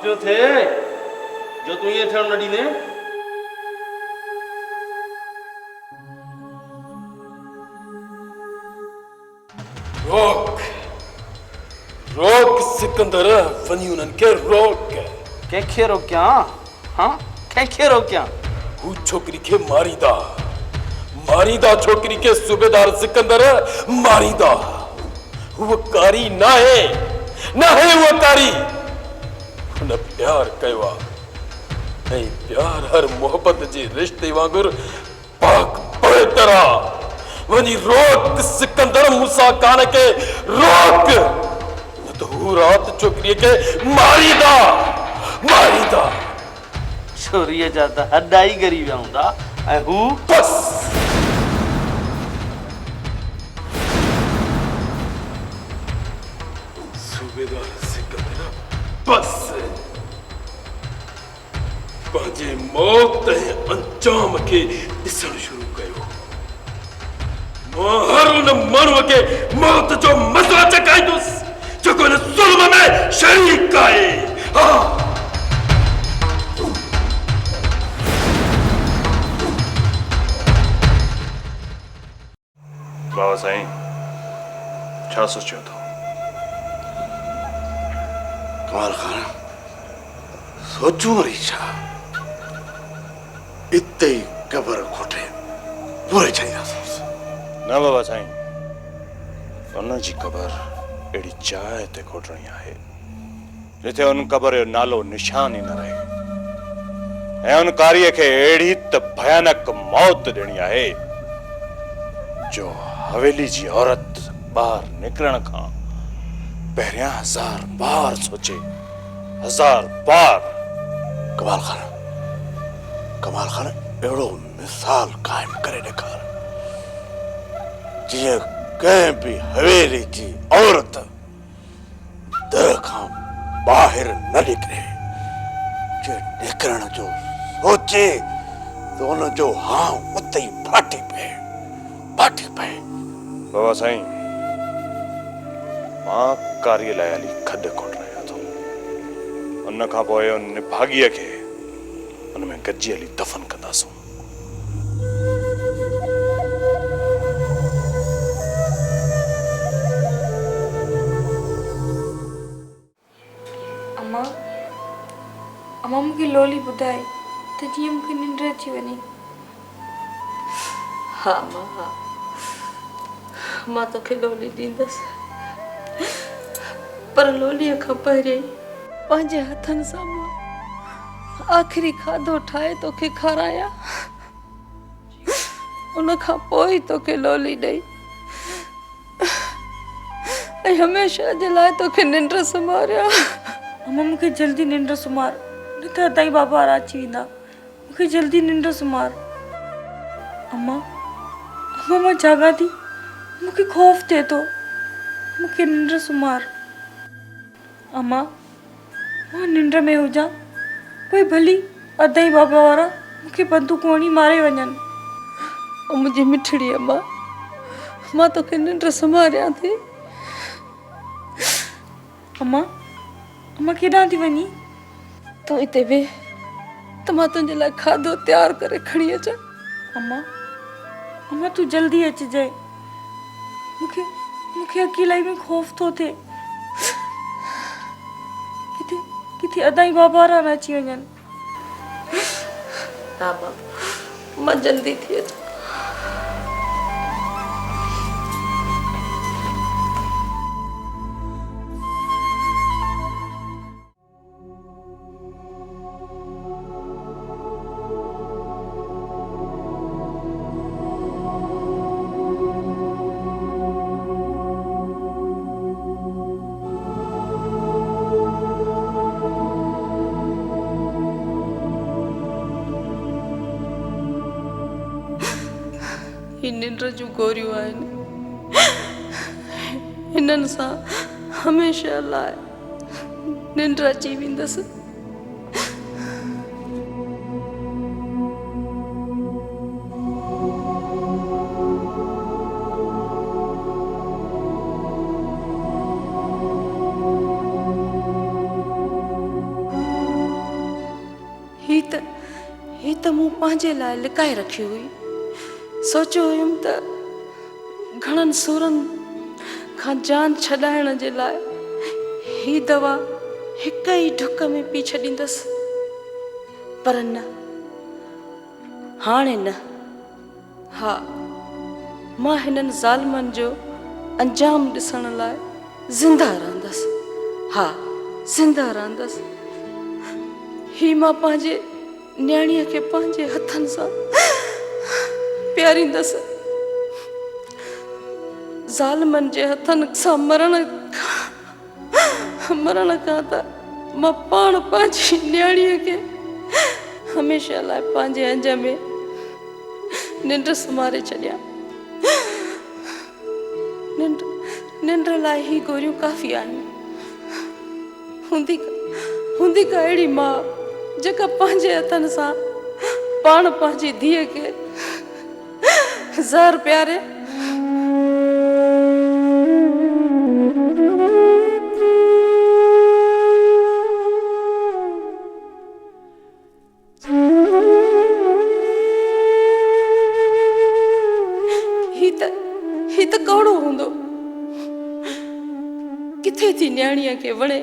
पियो थे जो तू ये थियण न ॾींदे। रोक रोक सिकंदर, वनी उन्हनि खे रोक। कंहिंखे रोकियां? हाँ कंहिंखे रोकियां? हू छोकिरी खे मारींदा, मारींदा छोकिरी खे सूबेदार सिकंदर मारींदा। हूअ कारी नाहे, नाहे हूअ कारी। हुन प्यार कयो आहे ऐं प्यार हर मोहब्बत जे रिश्ते वांगुरु पाक पवित्र आहे। वनी रोक सिकंदर मूसा खान के रोक, न तो हू रात छोकरी के मारीदा मारीदा। छोरीअ जा त हॾा ई ॻरी विया हूंदा ऐं हू बस सूबेदार सिकंदर बस पंहिंजे मौत ऐं अंजाम खे ॾिसण शुरू कयो। मां हर उन माण्हूअ खे मौत जो मज़ो चकाईंदुसि जेको हिन ज़ुल्म में शरीक आहे। बाबा साईं छा सोचियो अथव? कमाल खान सोचूं वरी छा, इते ई क़बर खोटे पूरे छॾींदासीं। न बाबा साईं, उन जी क़बर अहिड़ी जाइ ते खोटणी आहे जिथे उन क़बर जो नालो निशान ई न रहे ऐं उन कारीअ खे अहिड़ी त भयानक मौत ॾियणी आहे जो हवेली जी औरत ॿाहिरि निकिरण खां पहिरियां 1000 बार सोचे, 1000 बार। कमाल खान अहिड़ो मिसाल क़ाइमु करे ॾेखार जीअं कंहिं बि हवेली जी औरत दर खां ॿाहिरि न निकिरे। जे निकिरण जो सोचे त उन जो हां उते ई फाटी पए। बाबा साईं, मां कारीअ लाइ हली खॾ खोटरायां थो। उन खां पोइ उन निभागीअ खे उन में गॾिजी हली दफ़न कंदासूं। अम्मा मूंखे लोली ॿुधाए त जीअं मूंखे निंड अची वञे। हा मां, हा मां तोखे लोली ॾींदसि, पर लोलीअ खां पहिरियों पंहिंजे हथनि सां मां आख़िरी खाधो ठाहे तोखे खारायां, उन खां पोइ तोखे लोली ॾेई ऐं हमेशह जे लाइ तोखे निंड सुम्हारियां। अम्मा मूंखे जल्दी निंड सुम्हार, न त अदाई बाबा वारा अची वेंदा। मूंखे जल्दी निंड सुम्हार। अम्मा मां जाॻां थी, मूंखे ख़ौफ़ थिए थो। मूंखे निंड सुम्हार। अम्मा मां निंड में हुजां, पोइ भली अदाई बाबा वारा मूंखे बंदूक हणी मारे वञनि। मुंहिंजी मिठड़ी अम्मा, मां तोखे निंड सुम्हारियां थी। अम्मा केॾां थी वञी? तूं हिते वेह त मां तुंहिंजे लाइ खाधो तयारु करे खणी अचां। अम्मा तूं जल्दी अचिजांइ, मूंखे अकेलाई में ख़ौफ़ थो थिए। किथे अदाई बाबा वारा न अची वञनि। हा मां जल्दी थी अचां। निंड जूं गोरियूं आहिनि, हिननि सां हमेशह लाइ निंड अची वेंदसि। त मूं पंहिंजे लाइ लिकाए रखी हुई। सोचियो हुयमि त घणनि सूरनि खां जान छॾाइण जे लाइ ही दवा हिक ई ढुक में पी छॾींदसि, पर न, हाणे न। हा, मां हिननि ज़ालिमनि जो अंजाम ॾिसण लाइ ज़िंदा रहंदसि। हा, ज़िंदा रहंदसि। ही मां पंहिंजे न्याणीअ खे पंहिंजे हथनि सां प्यारींदसि। ज़ालिमनि जे हथनि सां मरण खां त मां पाण पंहिंजी न्याणीअ खे हमेशह लाइ पंहिंजे अंज में निंड सुम्हारे छॾियां। निंड लाइ ही गोरियूं काफ़ी आहिनि। हूंदी का अहिड़ी मां जेका पंहिंजे हथनि सां पाण पंहिंजी धीअ खे ज़हर प्यारे। ही त कौड़ो हूंदो, किथे थी न्याणीअ खे वणे।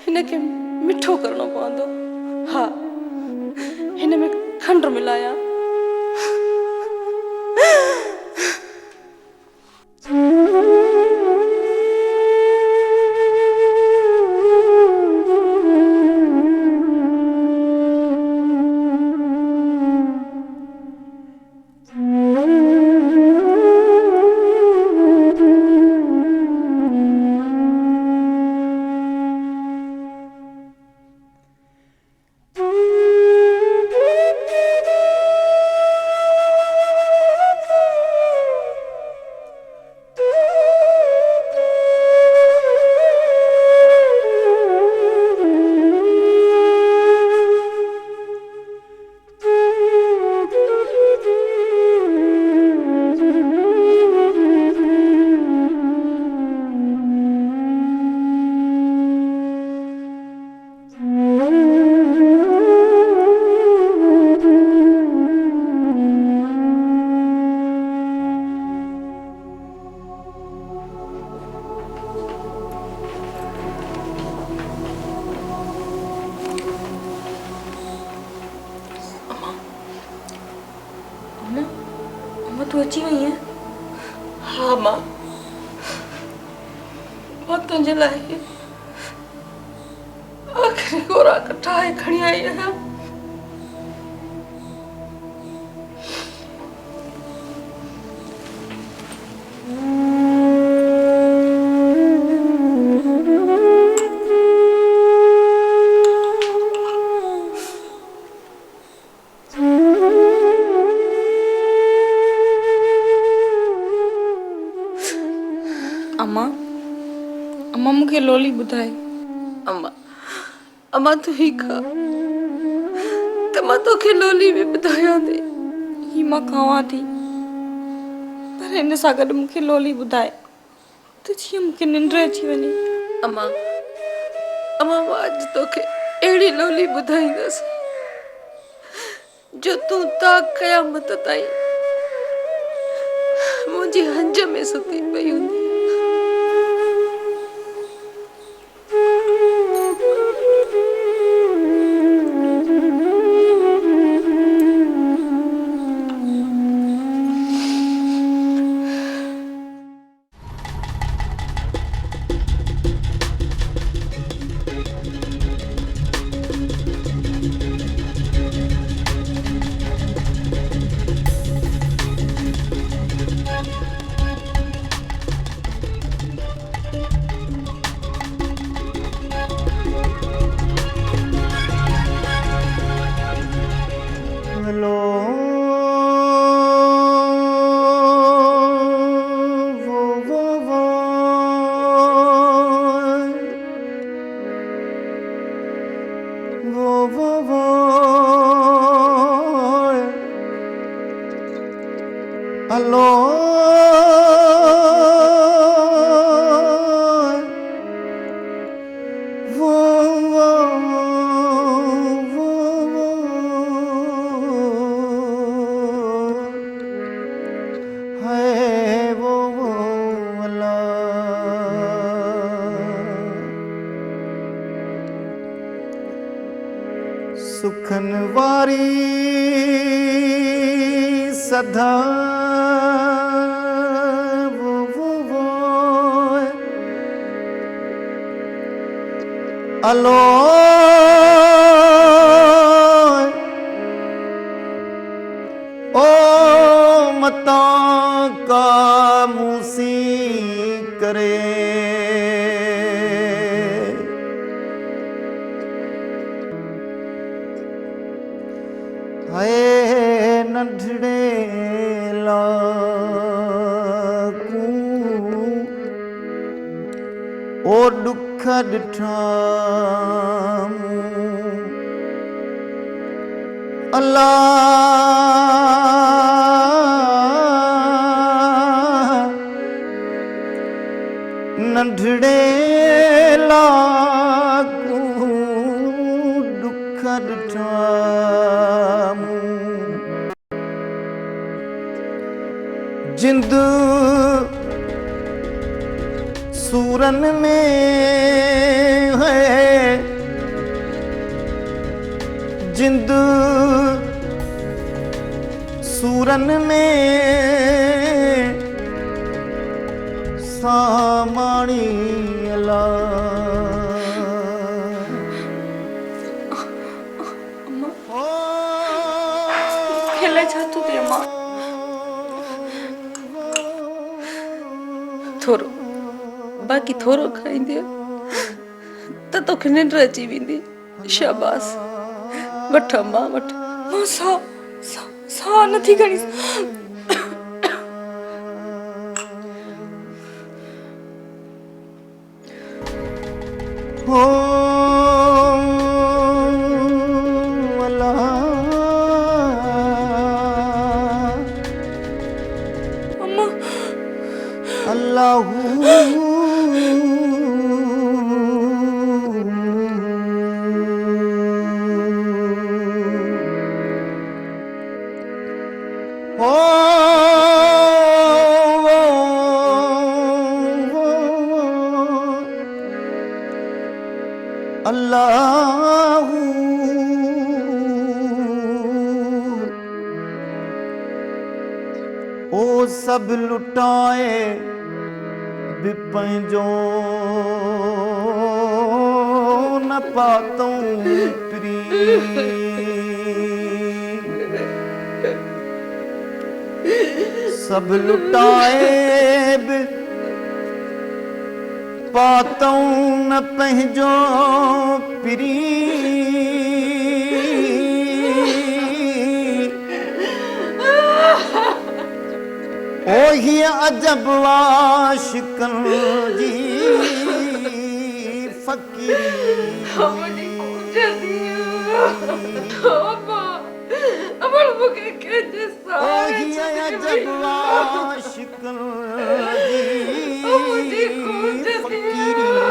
हिनखे मिठो करणो पवंदो। हा, हिन में खंड मिलाया। तू अची वई है? हाँ मां, तुंहिंजे लाइ आखिरी खुराक ठाहे खणी आई आहियां। अम्मा मूंखे लोली ॿुधाए। अम्मा तूं ही खा त मां तोखे लोली बि ॿुधायां थी। ही मां खावां थी, पर हिन सां गॾु मूंखे लोली ॿुधाए त जीअं मूंखे निंड अची वञे। अम्मा मां अॼु तोखे अहिड़ी लोली ॿुधाईंदसि जो तूं ता क़यामत ताईं मुंहिंजी हंज में सुती पई हूंदी। हेलो वो हेलो सुखन वारी सदा वो अलो ओ मता का मूसी करे हाय नंढड़े लाकू ओ दुख ॾिठा अल्लाह नंढड़े लाकू दुख ॾिठा जिंद सूरन में है जिंद सूरन में सामाणी अला खेला जातू दे मां थोरो बाक़ी थोरो खाईंदे त तोखे निंड अची वेंदी शाबाश वठ मां वठ मां सा नथी खणी हो अल्लाह अम्मा अल्लाहू हो अल्लाहू ओ सब लुटाए भी पंहिंजो न पातऊं प्री सब लुटाए भी पातऊं न पंहिंजो प्री ओही अजब आशिकन जी फकीरी ओही अजब आशिकन जी फकीरी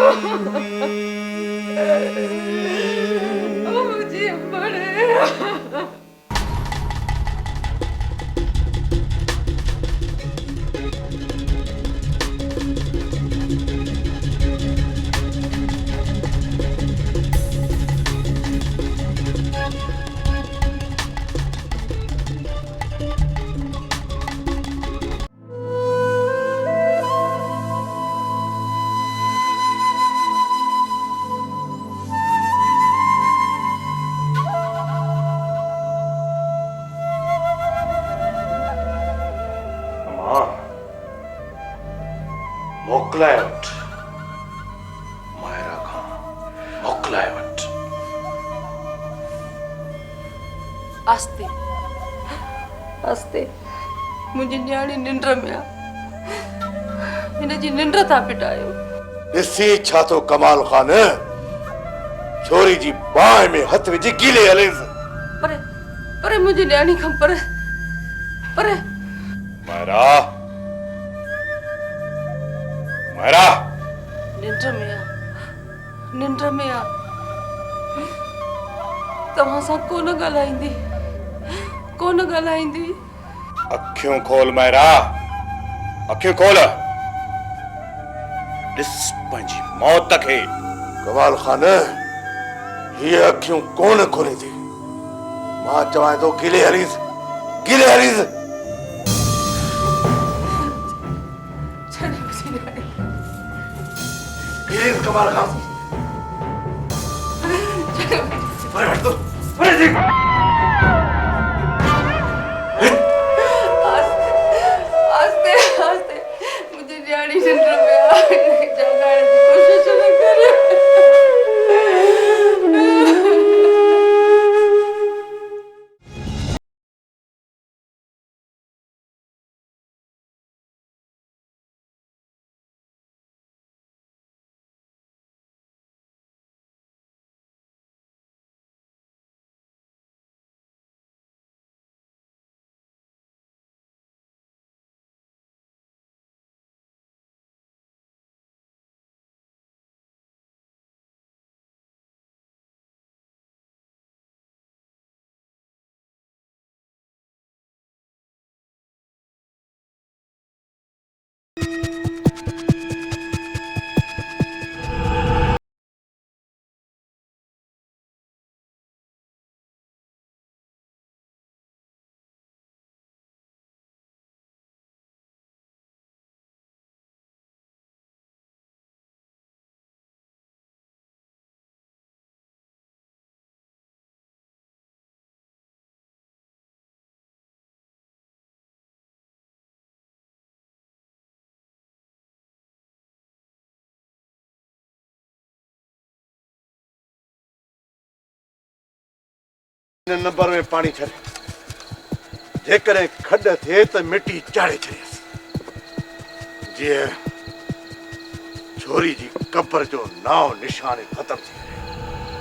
मोकलाए वठ मायरा खां मोकलाए वठ आस्ते हस्ते मुंहिंजी न्याणी निंड में आ हिनजी निंड था पिटायो। ॾिसी छा थो कमाल ख़ान, छोरी जी बाहि में हथ विझी गीले हलेसि। पर पर मुंहिंजी न्याणी खां पर मायरा, मायरा, निंड में आ तव्हां सां कोन ॻाल्हाईंदी। अखियूं खोल मायरा, अखियूं खोल। ॾिस पंहिंजी मौत खे। कमाल ख़ान, हीअ अखियूं कोन खोले थी। मां चवां थो गीले हलीसि। कमाल ख़ान आस्ते मुझे न्याणी निंड में आ जगाने की कोशिश न करे। नंबर में पानी छॾ, जेकॾहिं खॾ थिए त मिटी चाढ़े छॾियसि, जीअं छोरी जी कब्र जो नाव निशान ख़तम थी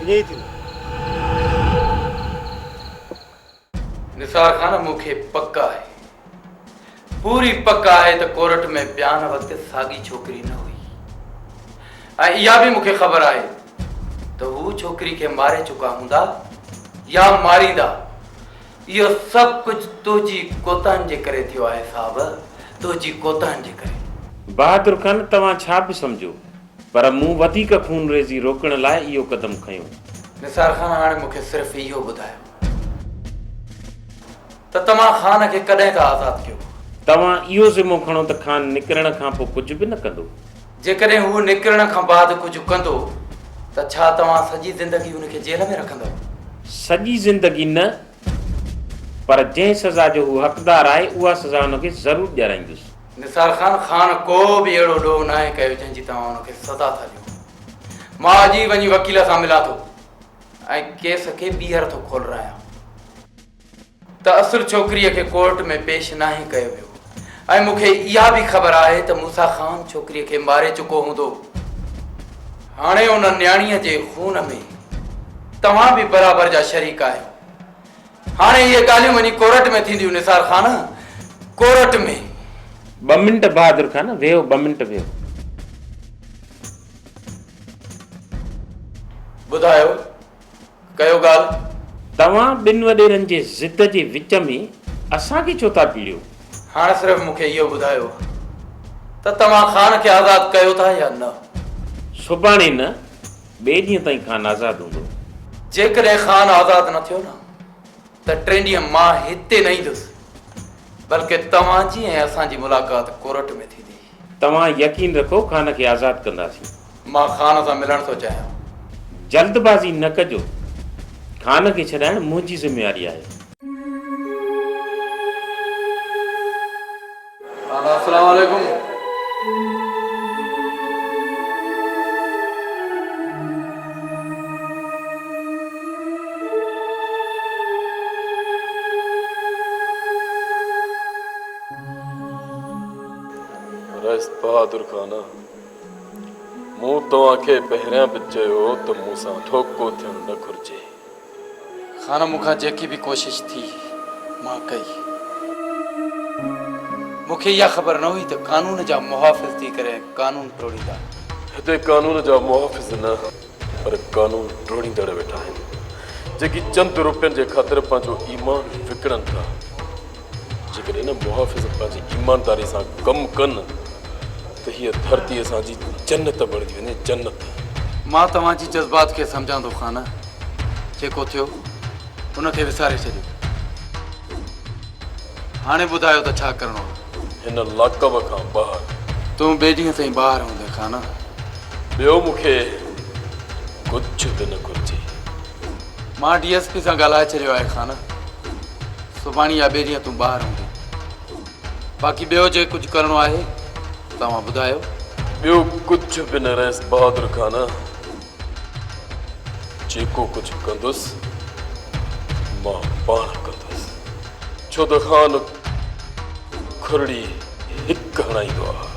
वञे। ईअं ई थी। निसार खान, मूंखे पक आहे, पूरी पक आहे त कोर्ट में बयान वक़्तु साॻी छोकिरी न हुई। ऐं इहा बि मूंखे ख़बर आहे त हू छोकिरी खे मारे चुका हूंदा या मारींदा। इहो सभु कुझु तुंहिंजी कोताहनि जे करे थियो आहे साहब, तुंहिंजी कोताहनि जे करे। बहादुर खान, तव्हां छा बि सम्झो, पर मूं वधीक खून रेज़ी रोकण लाइ इहो क़दम खयो। निसार खान, हाणे मूंखे सिर्फ़ु इहो ॿुधायो त तव्हां ख़ान खे कॾहिं खां आज़ादु कयो? तव्हां इहो ज़िमो खणो त ख़ान निकिरण खां पोइ कुझु बि न कंदो। जेकॾहिं हू निकिरण खां बाद कुझु कंदो त छा तव्हां सॼी ज़िंदगी हुनखे जेल में रखंदव? सॼी ज़िंदगी न, पर जंहिं सज़ा जो हू हक़दार आहे उहा सज़ा हुनखे ज़रूरु ॾियाराईंदुसि। निसार खान, ख़ान को बि अहिड़ो ॾोह न आहे कयो जंहिंजी तव्हां हुनखे सज़ा था ॾियो। मां अॼु ई वञी वकील सां मिलां थो ऐं केस खे ॿीहर थो खोलरायां त असुल छोकिरीअ खे कोर्ट में पेश नाहे कयो वियो। ऐं मूंखे इहा बि ख़बर आहे त मूसा ख़ान छोकिरीअ खे मारे चुको हूंदो। हाणे उन न्याणीअ जे खून में तव्हां बि बराबरि जा शरीक आहियो। हाणे इहे ॻाल्हियूं वञी कोर्ट में थींदियूं निसार खान, कोर्ट में। 2 मिंट बहादुर खान, वेहो 2 मिंट वेहो। ॿुधायो, कयो ॻाल्हि। तव्हां ॿिनि वॾेरनि जे ज़िद जे विच में असांखे छो था पीड़ियो? हाणे सिर्फ़ु मूंखे इहो ॿुधायो त तव्हां ख़ान खे आज़ादु कयो था या न? सुभाणे न, ॿिए ॾींहं ताईं ख़ान आज़ादु हूंदो। जेकॾहिं ख़ान आज़ादु न थियो न त 3 ॾींहं मां हिते न ईंदुसि, बल्कि तव्हांजी ऐं असांजी मुलाक़ात कोर्ट में थींदी। तव्हां यकीन रखो, ख़ान खे आज़ादु कंदासीं। मां ख़ान सां मिलणु थो चाहियां। जल्दबाज़ी न कजो, ख़ान खे छॾाइणु मुंहिंजी ज़िम्मेवारी आहे। अस्सलाम वालेकुम। रहिस बहादुर खाना मूं तव्हांखे पहिरियां बि चयो त मूंसां धोखो थियणु न घुरिजे। खाना मूंखां जेकी बि कोशिश थी मां कई। मूंखे इहा ख़बर न हुई त कानून जा मुहाफ़िज़ थी करे कानून तोड़ींदा। हिते कानून जा मुहाफ़िज़ न पर कानून टोड़ींदड़ वेठा आहिनि, जेकी चंद रुपयनि जे ख़ातिर पंहिंजो ईमान विकिणनि था। जेकॾहिं न मुहाफ़िज़ पंहिंजी ईमानदारी सां कमु कनि त हीअ धरती असांजी जन्नत बणिजी वञे, जन्नत। मां तव्हांजी जज़्बात खे सम्झां थो खाना। जेको थियो उनखे विसारे छॾियो। हाणे ॿुधायो त छा करिणो आहे। हिन लाकब खां ॿाहिरि तूं ॿिए ॾींहं ताईं ॿाहिरि हूंदे खाना। ॿियो मूंखे कुझु बि न घुरिजे। मां DSP सां ॻाल्हाए छॾियो आहे खाना। सुभाणे या ॿिए ॾींहं तूं ॿाहिरि हूंदे। बाक़ी ॿियो जे कुझु करिणो आहे तव्हां ॿुधायो। ॿियो कुझु बि न रहिस बहादुर खाना। जेको कुझु कंदुसि मां पाण कंदुसि, छो त ख़ान खुरड़ी हिकु हणाईंदो आहे।